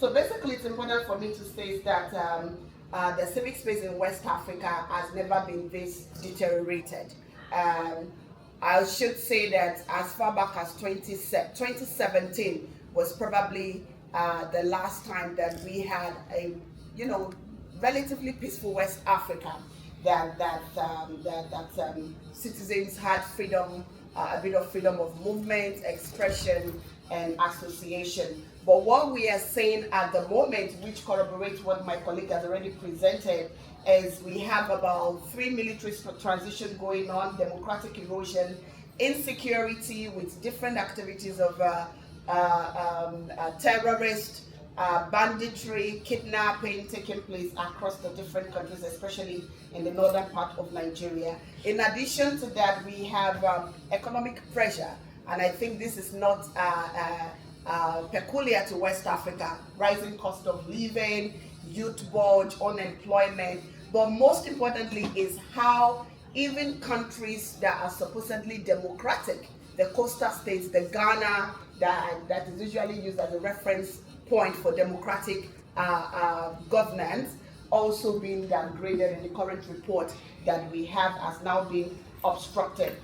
So basically, it's important for me to state that the civic space in West Africa has never been this deteriorated. I should say that as far back as 2017 was probably the last time that we had a, relatively peaceful West Africa, that citizens had freedom, a bit of freedom of movement, expression, and association. But what we are saying at the moment, which corroborates what my colleague has already presented, is we have about 3 military transitions going on, democratic erosion, insecurity with different activities of terrorist, banditry, kidnapping taking place across the different countries, especially in the northern part of Nigeria. In addition to that, we have economic pressure, and I think this is not peculiar to West Africa. Rising cost of living, youth bulge, unemployment, but most importantly is how even countries that are supposedly democratic, the coastal states, the Ghana that is usually used as a reference point for democratic governance, also being downgraded in the current report that we have as now being obstructed.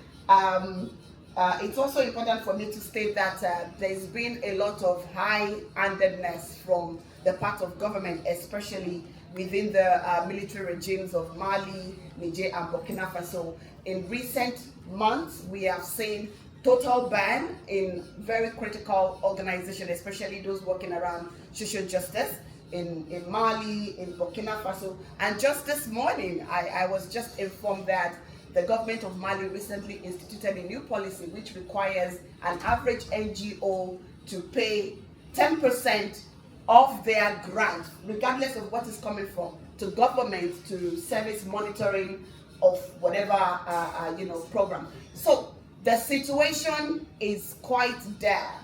It's also important for me to state that there's been a lot of high-handedness from the part of government, especially within the military regimes of Mali, Niger, and Burkina Faso. In recent months, we have seen total ban in very critical organizations, especially those working around social justice in Mali, in Burkina Faso. And just this morning, I was just informed that the government of Mali recently instituted a new policy which requires an average NGO to pay 10% of their grant, regardless of what is coming from, to government to service monitoring of whatever program. So the situation is quite dire,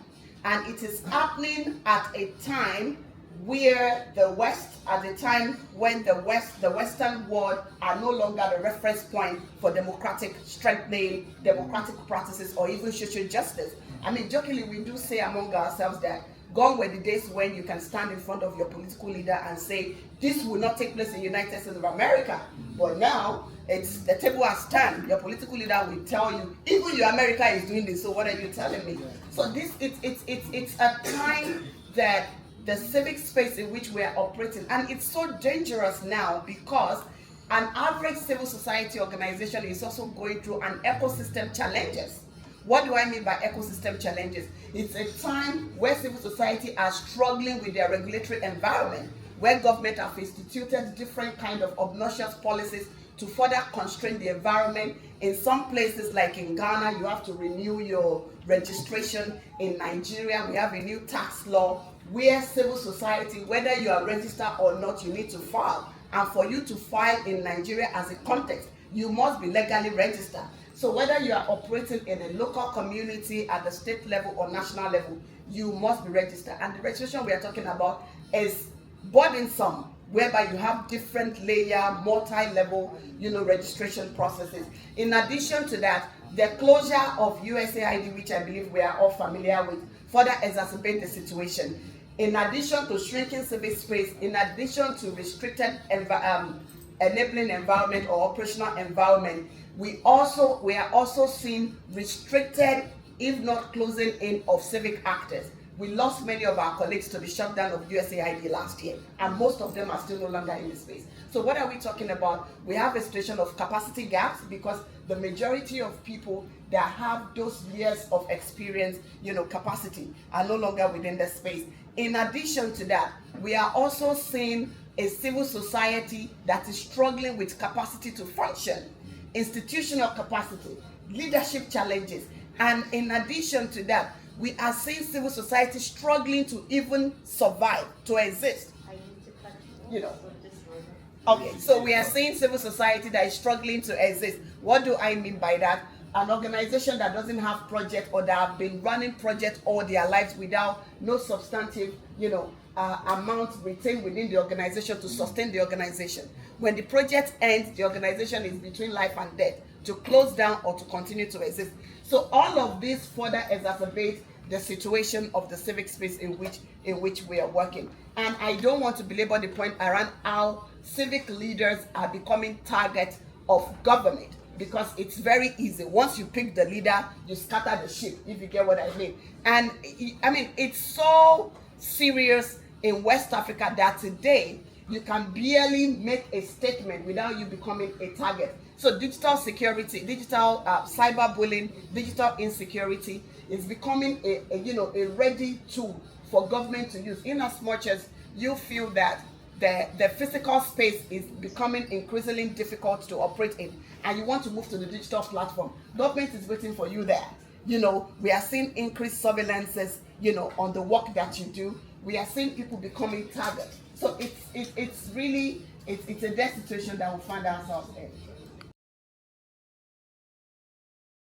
and it is happening at a time where the West, at the time when the Western world are no longer the reference point for democratic strengthening, democratic practices, or even social justice. I mean, jokingly, we do say among ourselves that gone were the days when you can stand in front of your political leader and say, this will not take place in the United States of America. But now, it's the table has turned. Your political leader will tell you, even your America is doing this, so what are you telling me? So this, it's a time that the civic space in which we are operating, and it's so dangerous now because an average civil society organization is also going through an ecosystem challenges. What do I mean by ecosystem challenges? It's a time where civil society are struggling with their regulatory environment, where government have instituted different kind of obnoxious policies to further constrain the environment. In some places, like in Ghana, you have to renew your registration. In Nigeria, we have a new tax law where civil society, whether you are registered or not, you need to file. And for you to file in Nigeria as a context, you must be legally registered. So whether you are operating in a local community at the state level or national level, you must be registered. And the registration we are talking about is burdensome, whereby you have different layer, multi-level, registration processes. In addition to that, the closure of USAID, which I believe we are all familiar with, further exacerbate the situation. In addition to shrinking civic space, in addition to restricted enabling environment or operational environment, we are also seeing restricted, if not closing in, of civic actors. We lost many of our colleagues to the shutdown of USAID last year, and most of them are still no longer in the space. So what are we talking about? We have a situation of capacity gaps because the majority of people that have those years of experience, capacity, are no longer within the space. In addition to that, we are also seeing a civil society that is struggling with capacity to function, institutional capacity, leadership challenges, and in addition to that, we are seeing civil society struggling to even survive, to exist. Okay, so we are seeing civil society that is struggling to exist. What do I mean by that? An organization that doesn't have project, or that have been running projects all their lives without no substantive, amount retained within the organization to sustain the organization. When the project ends, the organization is between life and death, to close down or to continue to exist. So all of this further exacerbates the situation of the civic space in which we are working. And I don't want to belabor the point around how civic leaders are becoming target of government, because it's very easy. Once you pick the leader, you scatter the ship, if you get what I mean. And I mean, it's so serious in West Africa that today you can barely make a statement without you becoming a target. So digital security, digital cyberbullying, digital insecurity is becoming a ready tool for government to use, in as much as you feel that the physical space is becoming increasingly difficult to operate in, and you want to move to the digital platform. Government is waiting for you there. We are seeing increased surveillances, on the work that you do. We are seeing people becoming targets. So it's really a death situation that we find ourselves in.